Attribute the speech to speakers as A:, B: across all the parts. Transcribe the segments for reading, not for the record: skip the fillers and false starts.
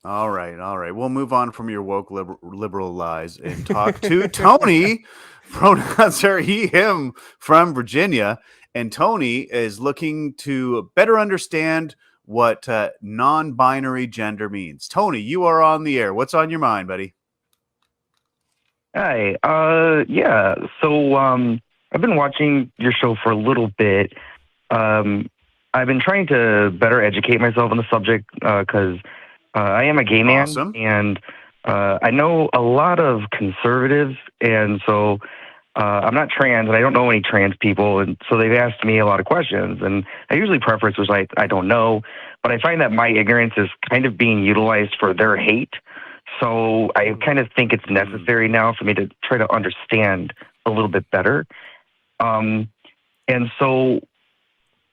A: All right, all right. We'll move on from your woke liberal lies and talk to Tony. Pronouns are he, him from Virginia. And Tony is looking to better understand what non binary gender means. Tony, you are on the air. What's on your mind, buddy?
B: Hi. Yeah. So, I've been watching your show for a little bit. I've been trying to better educate myself on the subject because I am a gay man,
A: Awesome.
B: and I know a lot of conservatives, and so I'm not trans, and I don't know any trans people, and so they've asked me a lot of questions, and I usually preface was like, I don't know, but I find that my ignorance is kind of being utilized for their hate. So I kind of think it's necessary now for me to try to understand a little bit better. And so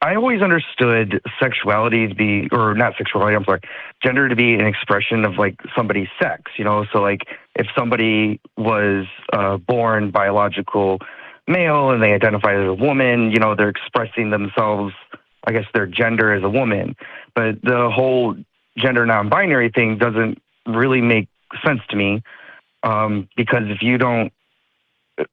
B: I always understood sexuality to be, or not sexuality, I'm sorry, gender to be an expression of like somebody's sex, you know? So like if somebody was born biological male and they identify as a woman, you know, they're expressing themselves, I guess their gender as a woman. But the whole gender non-binary thing doesn't really make sense to me, because if you don't,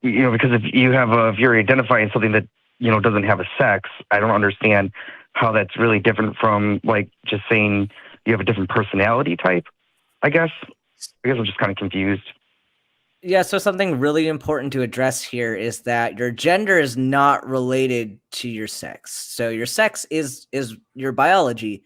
B: you know, because if you're identifying something that, you know, doesn't have a sex, I don't understand how that's really different from like just saying you have a different personality type. I guess I'm just kind of confused.
C: Yeah, so something really important to address here is that your gender is not related to your sex. So your sex is your biology,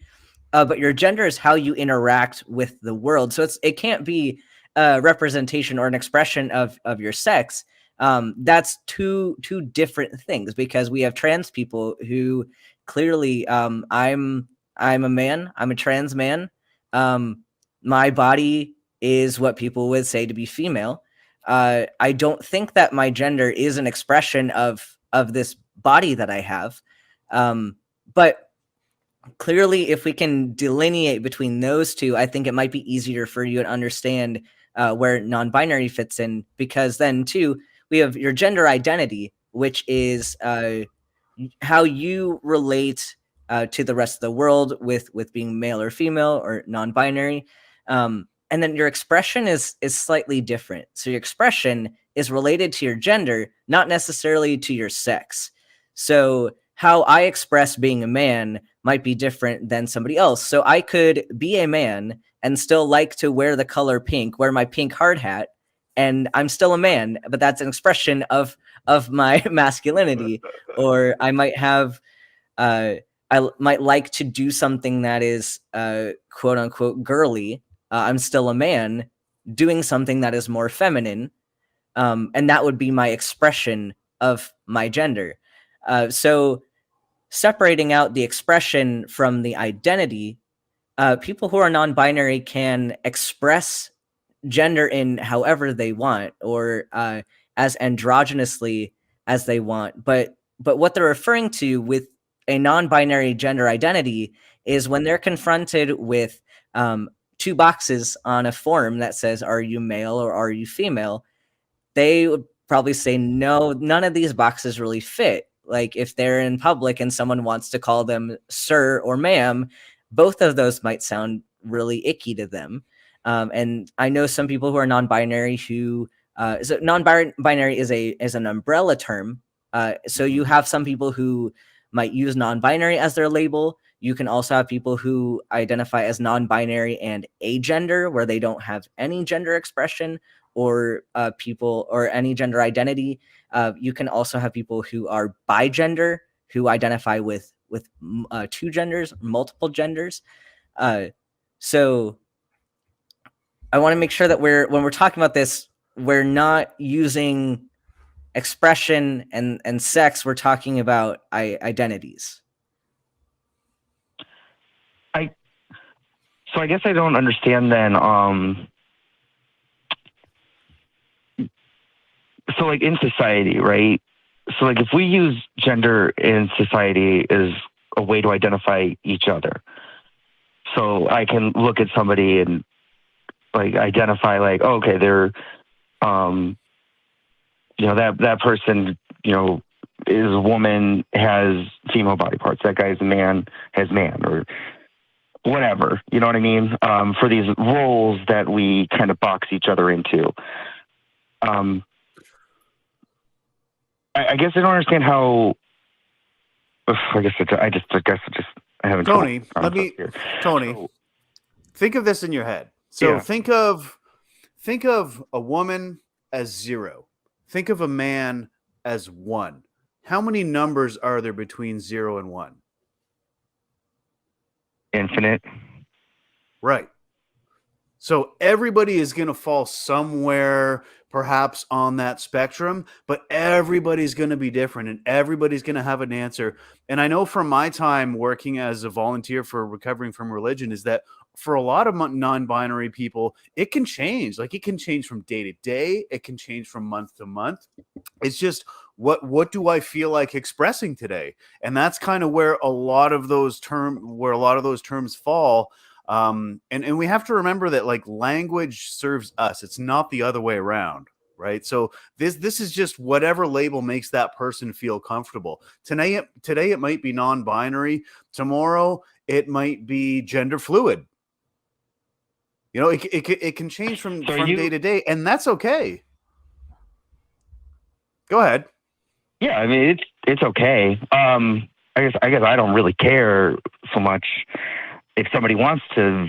C: but your gender is how you interact with the world. So it can't be a representation or an expression of your sex. That's two different things, because we have trans people who clearly, I'm a man, I'm a trans man. My body is what people would say to be female. I don't think that my gender is an expression of this body that I have. But clearly, if we can delineate between those two, I think it might be easier for you to understand where non-binary fits in, because then too, we have your gender identity, which is how you relate to the rest of the world with being male or female or non-binary. And then your expression is slightly different. So your expression is related to your gender, not necessarily to your sex. So how I express being a man might be different than somebody else. So I could be a man and still like to wear the color pink, wear my pink hard hat, and I'm still a man, but that's an expression of my masculinity. Or I might have I might like to do something that is quote unquote girly. I'm still a man doing something that is more feminine, and that would be my expression of my gender. So separating out the expression from the identity, people who are non-binary can express gender in however they want, or as androgynously as they want. But what they're referring to with a non-binary gender identity is when they're confronted with two boxes on a form that says, are you male or are you female? They would probably say, no, none of these boxes really fit. Like if they're in public and someone wants to call them sir or ma'am, both of those might sound really icky to them. And I know some people who are non-binary who so non-binary is an umbrella term. So you have some people who might use non-binary as their label. You can also have people who identify as non-binary and agender, where they don't have any gender expression or people or any gender identity. You can also have people who are bigender, who identify with two genders, multiple genders. So I want to make sure that when we're talking about this, we're not using expression and sex. We're talking about identities.
B: So I guess I don't understand then. So like in society, right? So like if we use gender in society as a way to identify each other, so I can look at somebody and like identify like, oh, okay, they're, you know, that person, you know, is a woman, has female body parts. That guy is a man, has man, or whatever, you know what I mean? For these roles that we kind of box each other into. I guess I don't understand how. I guess I haven't.
A: Tony, think of this in your head. So think of a woman as 0. Think of a man as 1. How many numbers are there between 0 and 1?
B: Infinite.
A: Right. So everybody is going to fall somewhere perhaps on that spectrum, but everybody's going to be different and everybody's going to have an answer. And I know from my time working as a volunteer for Recovering from Religion is that for a lot of non-binary people, it can change. Like, it can change from day to day. It can change from month to month. It's just, what do I feel like expressing today? And that's kind of where a lot of those terms fall. And we have to remember that, like, language serves us. It's not the other way around, right? So this is just whatever label makes that person feel comfortable. Today it might be non-binary. Tomorrow it might be gender fluid. You know, it can change from day to day, and that's okay. Go ahead.
B: Yeah, I mean, it's okay. I guess I don't really care so much if somebody wants to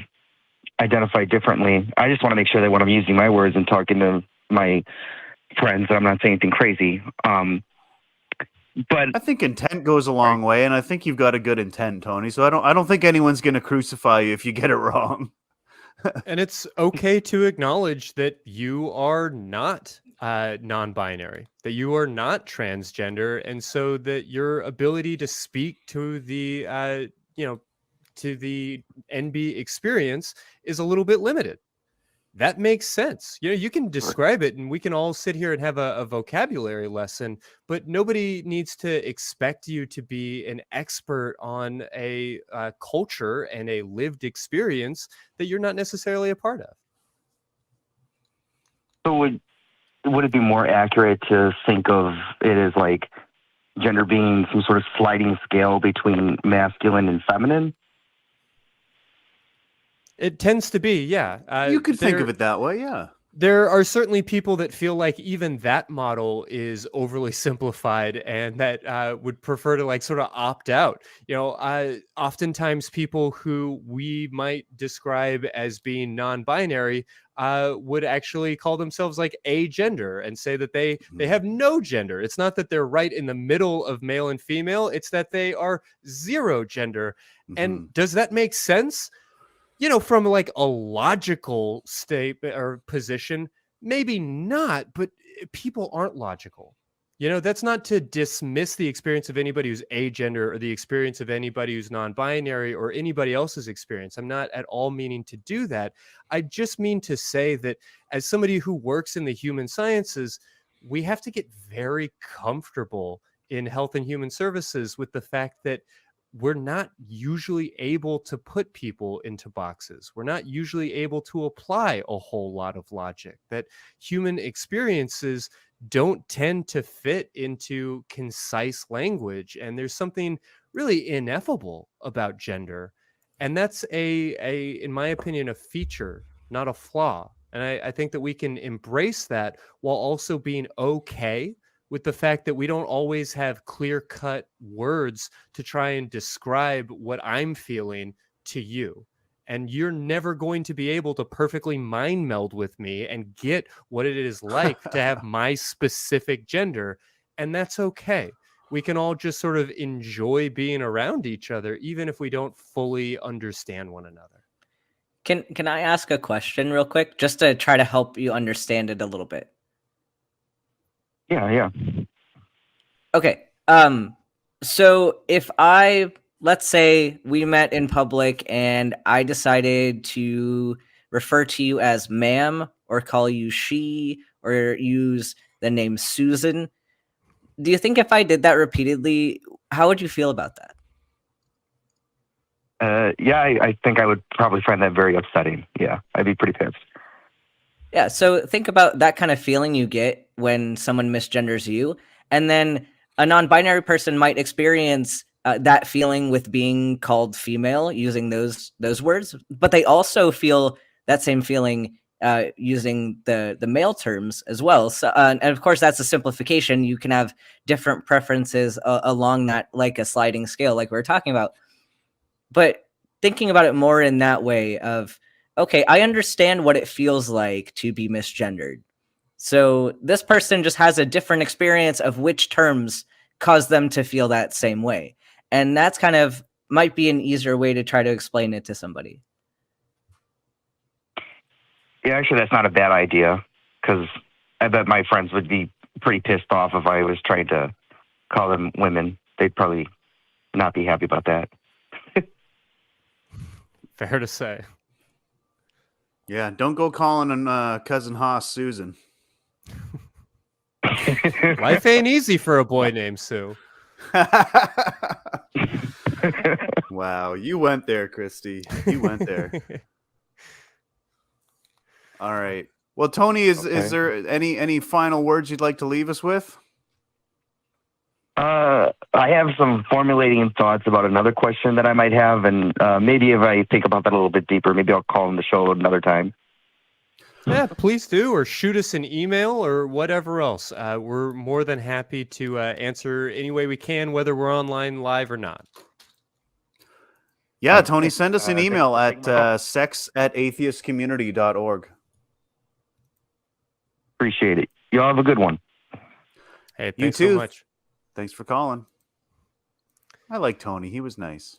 B: identify differently. I just want to make sure that when I'm using my words and talking to my friends, that I'm not saying anything crazy. But
A: I think intent goes a long way, and I think you've got a good intent, Tony. So I don't think anyone's going to crucify you if you get it wrong.
D: And it's okay to acknowledge that you are not non-binary, that you are not transgender, and so that your ability to speak to the to the NB experience is a little bit limited. That makes sense. You know, you can describe it and we can all sit here and have a vocabulary lesson, but nobody needs to expect you to be an expert on a culture and a lived experience that you're not necessarily a part of.
B: So would it be more accurate to think of it as like gender being some sort of sliding scale between masculine and feminine?
D: It tends to be, yeah.
A: You could think of it that way, yeah.
D: There are certainly people that feel like even that model is overly simplified and that would prefer to like sort of opt out. You know, oftentimes people who we might describe as being non-binary would actually call themselves like agender and say that they have no gender. It's not that they're right in the middle of male and female. It's that they are zero gender. And does that make sense? You know, from like a logical state or position, maybe not, but people aren't logical. You know, that's not to dismiss the experience of anybody who's agender or the experience of anybody who's non-binary or anybody else's experience. I'm not at all meaning to do that. I just mean to say that as somebody who works in the human sciences, we have to get very comfortable in health and human services with the fact that we're not usually able to put people into boxes. We're not usually able to apply a whole lot of logic, that human experiences don't tend to fit into concise language. And there's something really ineffable about gender. And that's in my opinion, a feature, not a flaw. And I think that we can embrace that while also being okay with the fact that we don't always have clear-cut words to try and describe what I'm feeling to you. And you're never going to be able to perfectly mind meld with me and get what it is like to have my specific gender. And that's okay. We can all just sort of enjoy being around each other, even if we don't fully understand one another.
C: Can I ask a question real quick, just to try to help you understand it a little bit?
B: Yeah.
C: Okay. So if let's say we met in public and I decided to refer to you as ma'am or call you she or use the name Susan, do you think if I did that repeatedly, how would you feel about that?
B: I think I would probably find that very upsetting. Yeah, I'd be pretty pissed.
C: Yeah, so think about that kind of feeling you get when someone misgenders you, and then a non-binary person might experience that feeling with being called female using those words, but they also feel that same feeling using the male terms as well. So, and of course, that's a simplification. You can have different preferences along that, like a sliding scale, like we were talking about. But thinking about it more in that way of, okay, I understand what it feels like to be misgendered. So this person just has a different experience of which terms cause them to feel that same way. And that's kind of might be an easier way to try to explain it to somebody.
B: Yeah, actually, that's not a bad idea, because I bet my friends would be pretty pissed off if I was trying to call them women. They'd probably not be happy about that.
D: Fair to say.
A: Yeah, don't go calling on cousin Haas Susan.
D: Life ain't easy for a boy named Sue.
A: Wow, you went there, Christy. You went there. All right. Well, Tony, is there any final words you'd like to leave us with?
B: I have some formulating thoughts about another question that I might have, and maybe if I think about that a little bit deeper, maybe I'll call on the show another time.
D: Yeah, please do, or shoot us an email or whatever else. We're more than happy to answer any way we can, whether we're online live or not.
A: Yeah, Tony, send us an email at sex@atheistcommunity.org.
B: Appreciate it. Y'all have a good one.
D: Hey,
A: You
D: thanks
A: too.
D: so much.
A: Thanks for calling. I like Tony. He was nice.